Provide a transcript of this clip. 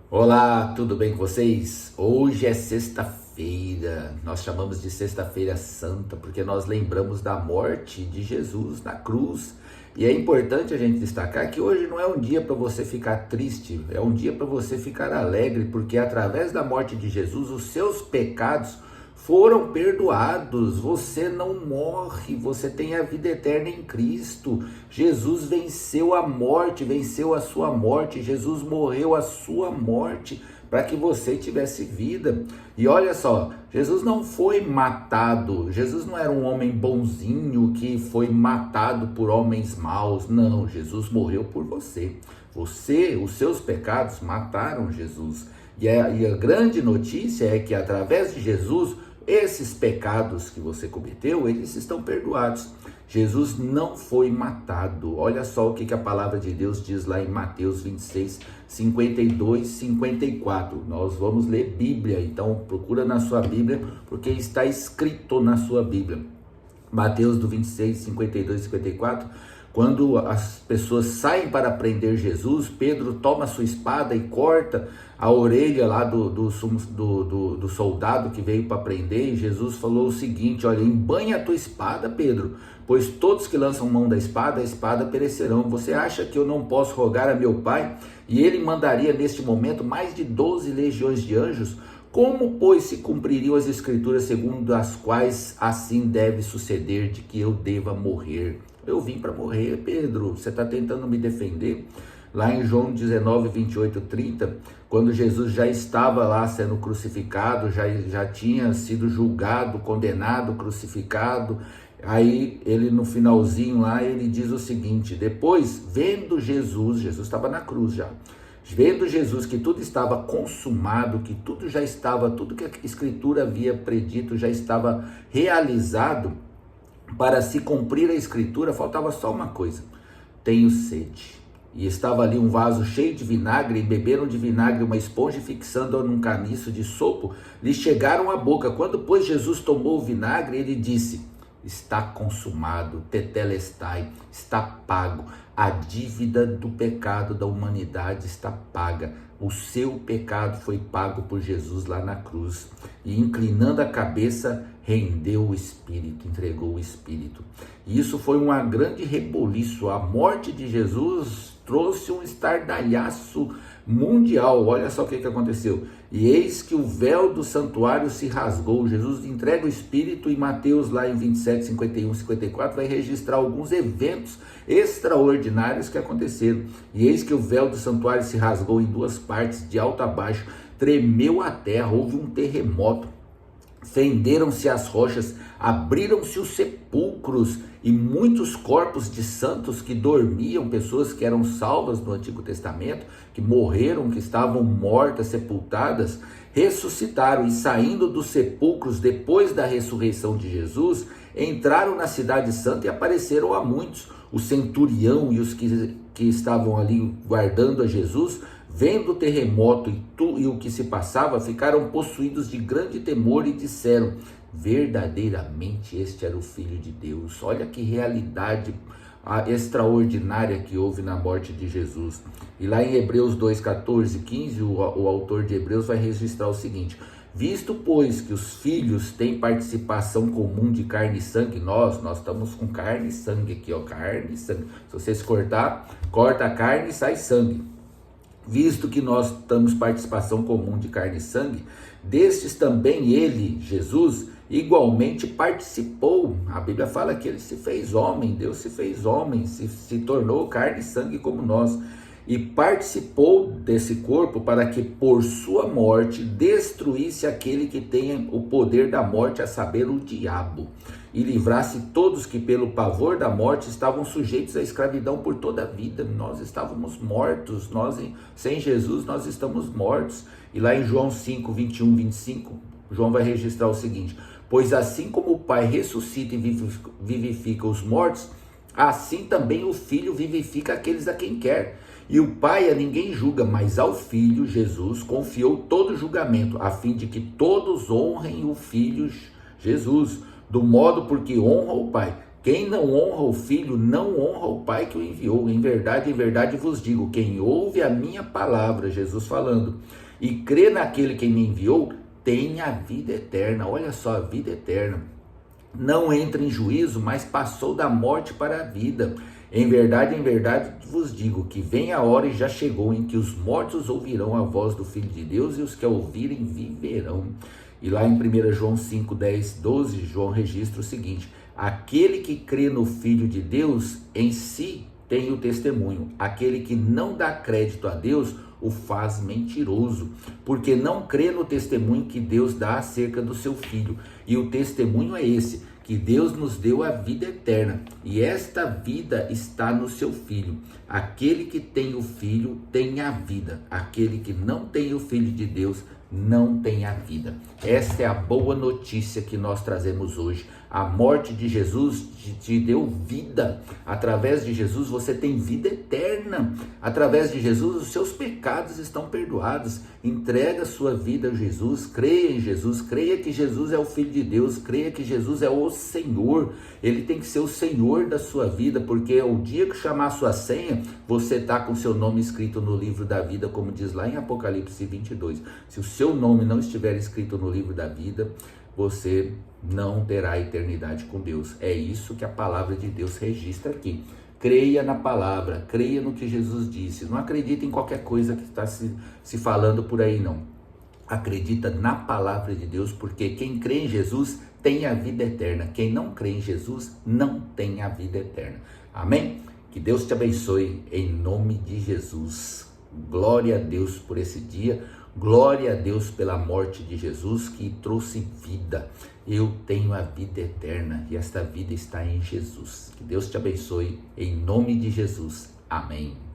Olá, tudo bem com vocês? Hoje é sexta-feira, nós chamamos de Sexta-feira Santa porque nós lembramos da morte de Jesus na cruz. E é importante a gente destacar que hoje não é um dia para você ficar triste, é um dia para você ficar alegre, porque através da morte de Jesus os seus pecados foram perdoados. Você não morre, você tem a vida eterna em Cristo. Jesus venceu a morte, venceu a sua morte. Jesus morreu a sua morte para que você tivesse vida. E olha só, Jesus não foi matado. Jesus não era um homem bonzinho que foi matado por homens maus. Não, Jesus morreu por você. Os seus pecados mataram Jesus. E a grande notícia é que através de Jesus, esses pecados que você cometeu, eles estão perdoados. Jesus não foi matado. Olha só o que a palavra de Deus diz lá em Mateus 26, 52, 54. Nós vamos ler Bíblia, então procura na sua Bíblia, porque está escrito na sua Bíblia. Mateus do 26, 52 e 54. Quando as pessoas saem para prender Jesus, Pedro toma sua espada e corta a orelha lá do soldado que veio para prender. E Jesus falou o seguinte: olha, embanha a tua espada, Pedro, pois todos que lançam mão da espada, a espada perecerão. Você acha que eu não posso rogar a meu Pai, e ele mandaria neste momento mais de 12 legiões de anjos? Como, pois, se cumpririam as escrituras segundo as quais assim deve suceder, de que eu deva morrer? Eu vim para morrer, Pedro, você está tentando me defender? Lá em João 19, 28, 30, quando Jesus já estava lá sendo crucificado, já tinha sido julgado, condenado, crucificado, aí ele no finalzinho lá, ele diz o seguinte: depois, vendo Jesus estava na cruz já, vendo Jesus que tudo estava consumado, que tudo já estava, tudo que a Escritura havia predito já estava realizado, para se cumprir a Escritura, faltava só uma coisa: tenho sede. E estava ali um vaso cheio de vinagre, e beberam de vinagre uma esponja, e fixando-a num caniço de sopo, lhe chegaram à boca. Quando, pois, Jesus tomou o vinagre, ele disse: está consumado, tetelestai, está pago. A dívida do pecado da humanidade está paga. O seu pecado foi pago por Jesus lá na cruz. E inclinando a cabeça, rendeu o Espírito, entregou o Espírito. E isso foi uma grande reboliço. A morte de Jesus trouxe um estardalhaço mundial. Olha só o que aconteceu. E eis que o véu do santuário se rasgou. Jesus entrega o Espírito, e Mateus lá em 27, 51, 54 vai registrar alguns eventos extraordinários que aconteceram. E eis que o véu do santuário se rasgou em duas partes, de alto a baixo, tremeu a terra, houve um terremoto, fenderam-se as rochas, abriram-se os sepulcros, e muitos corpos de santos que dormiam, pessoas que eram salvas no Antigo Testamento, que morreram, que estavam mortas, sepultadas, ressuscitaram, e saindo dos sepulcros depois da ressurreição de Jesus, entraram na cidade santa e apareceram a muitos. O centurião e os que estavam ali guardando a Jesus, vendo o terremoto e o que se passava, ficaram possuídos de grande temor e disseram: verdadeiramente este era o Filho de Deus. Olha que realidade extraordinária que houve na morte de Jesus. E lá em Hebreus 2, 14, 15, o autor de Hebreus vai registrar o seguinte: visto, pois, que os filhos têm participação comum de carne e sangue, nós estamos com carne e sangue aqui, ó, carne e sangue. Se você se corta a carne e sai sangue. Visto que nós temos participação comum de carne e sangue, destes também ele, Jesus, igualmente participou. A Bíblia fala que ele se fez homem, Deus se fez homem, se tornou carne e sangue como nós, e participou desse corpo para que por sua morte destruísse aquele que tem o poder da morte, a saber, o diabo, e livrasse todos que pelo pavor da morte estavam sujeitos à escravidão por toda a vida. Nós estávamos mortos, sem Jesus nós estamos mortos. E lá em João 5, 21, 25, João vai registrar o seguinte: pois assim como o Pai ressuscita e vivifica os mortos, assim também o Filho vivifica aqueles a quem quer. E o Pai a ninguém julga, mas ao Filho, Jesus, confiou todo o julgamento, a fim de que todos honrem o Filho, Jesus, do modo porque honra o Pai. Quem não honra o Filho, não honra o Pai que o enviou. Em verdade vos digo, quem ouve a minha palavra, Jesus falando, e crê naquele que me enviou, tem a vida eterna. Olha só, a vida eterna. Não entra em juízo, mas passou da morte para a vida. Em verdade vos digo que vem a hora e já chegou em que os mortos ouvirão a voz do Filho de Deus e os que a ouvirem viverão. E lá em 1 João 5, 10, 12, João registra o seguinte: aquele que crê no Filho de Deus em si tem o testemunho. Aquele que não dá crédito a Deus o faz mentiroso, porque não crê no testemunho que Deus dá acerca do seu Filho. E o testemunho é esse, que Deus nos deu a vida eterna, e esta vida está no seu Filho. Aquele que tem o Filho tem a vida, aquele que não tem o Filho de Deus não tem a vida. Esta é a boa notícia que nós trazemos hoje. A morte de Jesus te deu vida. Através de Jesus você tem vida eterna. Através de Jesus os seus pecados estão perdoados. Entrega a sua vida a Jesus, creia em Jesus, creia que Jesus é o Filho de Deus, creia que Jesus é o Senhor. Ele tem que ser o Senhor da sua vida, porque o dia que chamar a sua senha, você está com seu nome escrito no livro da vida, como diz lá em Apocalipse 22. Se o seu nome não estiver escrito no livro da vida, você não terá eternidade com Deus. É isso que a palavra de Deus registra aqui. Creia na palavra, creia no que Jesus disse. Não acredita em qualquer coisa que está se falando por aí, não. Acredita na palavra de Deus, porque quem crê em Jesus tem a vida eterna. Quem não crê em Jesus não tem a vida eterna. Amém? Que Deus te abençoe em nome de Jesus. Glória a Deus por esse dia. Glória a Deus pela morte de Jesus que trouxe vida. Eu tenho a vida eterna e esta vida está em Jesus. Que Deus te abençoe em nome de Jesus. Amém.